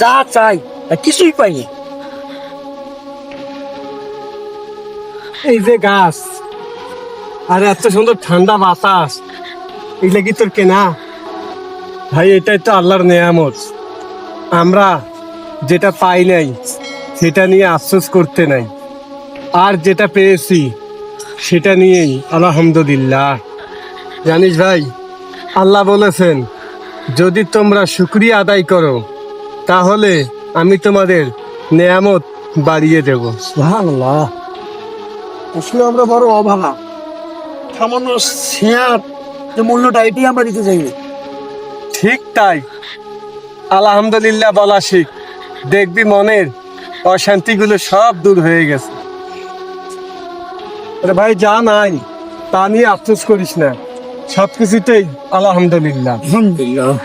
যা চাই তা কিছুই পাইনি। এই যে গাছ আর এত সুন্দর ঠান্ডা বাতাস, এগুলা কি তোর কেনা? ভাই এটাই তো আল্লাহর নেয়ামত। আমরা যেটা পাই নাই সেটা নিয়ে আফসোস করতে নাই, আর যেটা পেয়েছি সেটা নিয়েই আলহামদুলিল্লাহ। জানিস ভাই, আল্লাহ বলেছেন যদি তোমরা শুকরিয়া আদায় করো তাহলে আমি তোমাদের নেয়ামত বাড়িয়ে দেব। সুবহানাল্লাহ। আসলে আমরা বড় অভাগা, সামান্য শেয়ার যে মূল্যটা এটি আমরা দিতে চাইনি। ঠিক তাই, আলহামদুলিল্লাহ বলা শিখ, দেখবি মনের অশান্তিগুলো সব দূর হয়ে গেছে। আরে ভাই যা নাই তা নিয়ে আফসোস করিস না, সবকিছুতেই আলহামদুলিল্লাহ। আলহামদুলিল্লাহ।